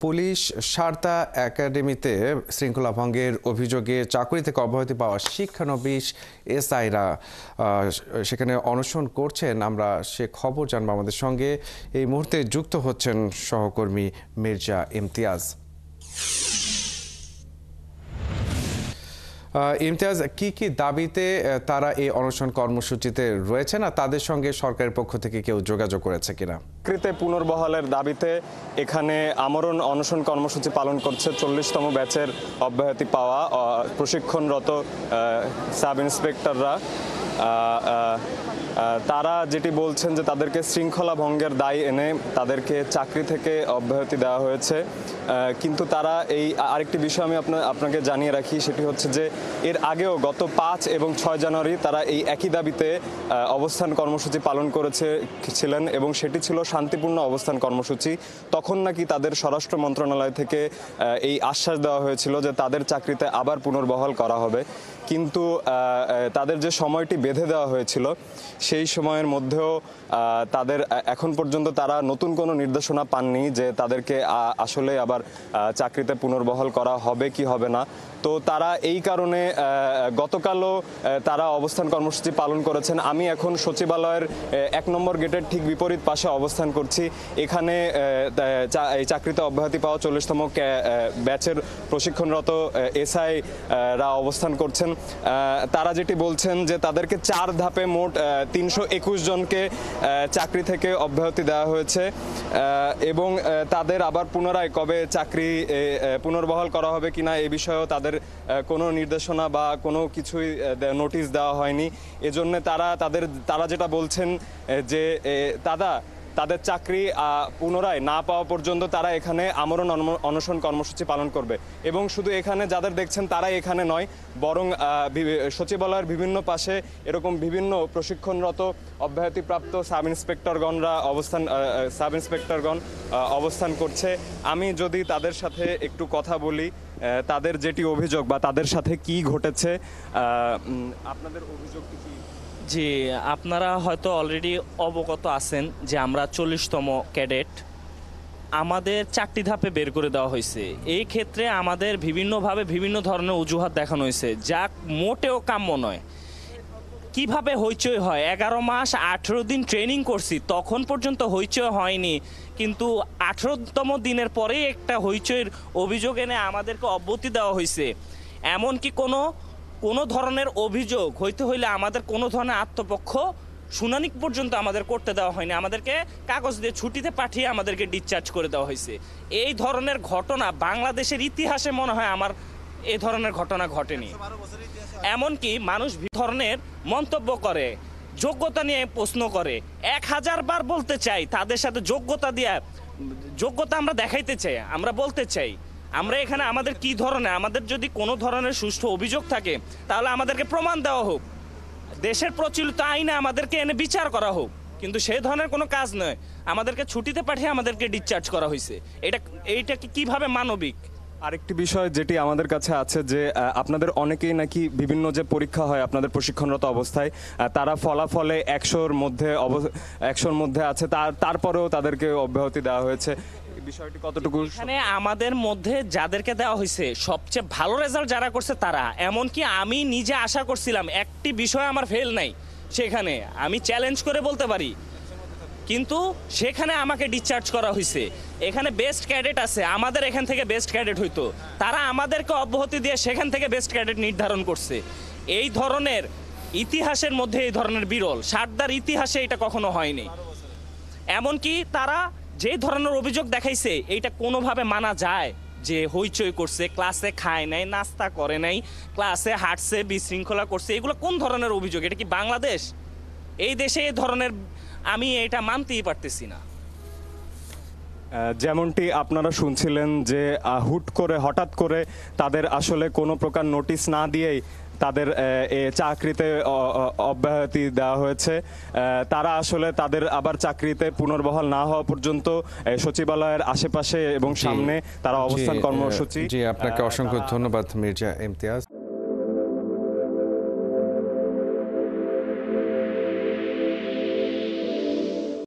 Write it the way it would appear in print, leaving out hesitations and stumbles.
Police Sarada একাডেমিতে শৃঙ্খলা ভঙ্গের অভিযোগে চাকরি থেকে অব্যাহতি পাওয়া শিক্ষানবিশ এসআইরা সেখানে অনশন করছেন। আমরা সে খবর জানবো। আমাদের সঙ্গে এই মুহূর্তে যুক্ত হচ্ছেন সহকর্মী মির্জা ইমতিয়াজ। ইমতিয়াজ, কি কি দাবিতে তারা এই অনশন কর্মসূচিতে রয়েছেন আর তাদের সঙ্গে সরকারের পক্ষ থেকে কেউ যোগাযোগ করেছে কিনা? চাকরিতে পুনর্বহালের দাবিতে এখানে আমরণ অনশন কর্মসূচি পালন করছে 40তম ব্যাচের অব্যাহতি পাওয়া প্রশিক্ষণরত সাব ইন্সপেক্টররা। তারা যেটি বলছেন যে তাদেরকে শৃঙ্খলা ভঙ্গের দায় এনে তাদেরকে চাকরি থেকে অব্যাহতি দেওয়া হয়েছে। কিন্তু তারা এই আরেকটি বিষয় আমি আপনাকে জানিয়ে রাখি, সেটি হচ্ছে যে এর আগেও গত 5 এবং 6 জানুয়ারি তারা এই একই দাবিতে অবস্থান কর্মসূচি পালন করেছিলেন এবং সেটি ছিল শান্তিপূর্ণ অবস্থান কর্মসূচি। তখন নাকি তাদের স্বরাষ্ট্র মন্ত্রণালয় থেকে এই আশ্বাস দেওয়া হয়েছিল যে তাদের চাকরিতে আবার পুনর্বহাল করা হবে। কিন্তু তাদের যে সময়টি বেঁধে দেওয়া হয়েছিল সেই সময়ের মধ্যেও তাদের এখন পর্যন্ত তারা নতুন কোনো নির্দেশনা পাননি যে তাদেরকে আসলে আবার চাকরিতে পুনর্বহাল করা হবে কি হবে না। তো তারা এই কারণে গতকালও তারা অবস্থান কর্মসূচি পালন করেছেন। আমি এখন সচিবালয়ের 1 নম্বর গেটের ঠিক বিপরীত পাশে অবস্থান করছি। এখানে এই চাকরিতে অব্যাহতি পাওয়া 40তম ব্যাচের প্রশিক্ষণরত এসআইরা অবস্থান করছেন। তারা যেটি বলছেন যে তাদেরকে 4 ধাপে মোট 321 জনকে চাকরি থেকে অব্যাহতি দেওয়া হয়েছে এবং তাদের আবার পুনরায় কবে চাকরি পুনর্বহাল করা হবে কিনা এ বিষয়েও তাদের কোনো নির্দেশনা বা কোনো কিছুই নোটিশ দেওয়া হয়নি। এজন্য তারা যেটা বলছেন যে তাদের চাকরি পুনরায় না পাওয়া পর্যন্ত তারা এখানে আমরণ অনশন কর্মসূচি পালন করবে। এবং শুধু এখানে যাদের দেখছেন তারাই এখানে নয়, বরং সচিবালয়ের বিভিন্ন পাশে এরকম বিভিন্ন প্রশিক্ষণরত অব্যাহতিপ্রাপ্ত সাব ইন্সপেক্টরগণ অবস্থান করছে। আমি যদি তাদের সাথে একটু কথা বলি, তাদের যেটি অভিযোগ বা তাদের সাথে কি ঘটেছে, আপনাদের অভিযোগটি কি? জি, আপনারা হয়তো অলরেডি অবগত আছেন যে আমরা 40তম ক্যাডেট, আমাদের 4টি ধাপে বের করে দেওয়া হয়েছে। এই ক্ষেত্রে আমাদের বিভিন্নভাবে বিভিন্ন ধরনের অজুহাত দেখানো হয়েছে, যা মোটেও কাম্য নয়। কিভাবে হইচই হয়? 11 মাস 18 দিন ট্রেনিং করছি, তখন পর্যন্ত হইচই হয়নি, কিন্তু 18তম দিনের পরেই একটা হইচইয়ের অভিযোগ এনে আমাদেরকে অব্যাহতি দেওয়া হয়েছে। এমনকি কোনো ধরনের অভিযোগ হইতে হইলে আমাদের কোনো ধরনের আত্মপক্ষ শুনানি পর্যন্ত আমাদের করতে দেওয়া হয়নি। আমাদেরকে কাগজ দিয়ে ছুটিতে পাঠিয়ে আমাদেরকে ডিসচার্জ করে দেওয়া হয়েছে। এই ধরনের ঘটনা বাংলাদেশের ইতিহাসে মনে হয় আমার এই ধরনের ঘটনা ঘটেনি। এমনকি মানুষ ধরনের মন্তব্য করে, যোগ্যতা নিয়ে প্রশ্ন করে। 1000 বার বলতে চাই তাদের সাথে যোগ্যতা আমরা দেখাইতে চাই, আমরা বলতে চাই আমরা এখানে আমাদের কি ধরনের, আমাদের যদি কোনো ধরনের সুষ্ঠু অভিযোগ থাকে তাহলে আমাদেরকে প্রমাণ দেওয়া হোক, দেশের প্রচলিত আইনে আমাদেরকে এনে বিচার করা হোক। কিন্তু সেই ধরনের কোনো কাজ নয়, আমাদেরকে ছুটিতে পাঠিয়ে আমাদেরকে ডিসচার্জ করা হয়েছে। এইটা কিভাবে মানবিক? আরেকটি বিষয় যেটি আমাদের কাছে আছে যে আপনাদের অনেকেই নাকি বিভিন্ন যে পরীক্ষা হয় আপনাদের প্রশিক্ষণরত অবস্থায়, তারা ফলাফলে 100-র মধ্যে আছে, তারপরেও তাদেরকে অব্যাহতি দেওয়া হয়েছে। বিষয়টি কতটুকু? এখানে আমাদের মধ্যে যাদেরকে দেওয়া হয়েছে সবচেয়ে ভালো রেজাল্ট যারা করছে তারা। এমনকি আমি নিজে আশা করছিলাম একটি বিষয় আমার ফেল নাই, সেখানে আমি চ্যালেঞ্জ করে বলতে পারি, কিন্তু সেখানে আমাকে ডিসচার্জ করা হয়েছে। এখানে বেস্ট ক্যাডেট আছে, আমাদের এখান থেকে বেস্ট ক্যাডেট হইতো, তারা আমাদেরকে অব্যাহতি দিয়ে সেখান থেকে বেস্ট ক্যাডেট নির্ধারণ করছে। এই ধরনের ইতিহাসের মধ্যে এই ধরনের বিরল, সারদার ইতিহাসে এটা কখনো হয়নি। এমনকি তারা যে ধরনের অভিযোগ দেখাইছে এইটা কোনোভাবে মানা যায় যে হইচই করছে, ক্লাসে খায় নাই, নাস্তা করে নাই, ক্লাসে হাঁটছে, বিশৃঙ্খলা করছে? এগুলো কোন ধরনের অভিযোগ? এটা কি বাংলাদেশ? এই দেশে এই ধরনের আমি এটা মানতেই পারতেছি না। যেমনটি আপনারা শুনছিলেন যে হঠাৎ করে তাদের আসলে কোনো প্রকার নোটিশ না দিয়েই তাদের চাকরিতে অব্যাহতি দেওয়া হয়েছে। তারা আসলে তাদের আবার চাকরিতে পুনর্বহাল না হওয়া পর্যন্ত সচিবালয়ের আশেপাশে এবং সামনে তারা অবস্থান কর্মসূচি। জি, আপনাকে অসংখ্য ধন্যবাদ মির্জা ইমতিয়াজ।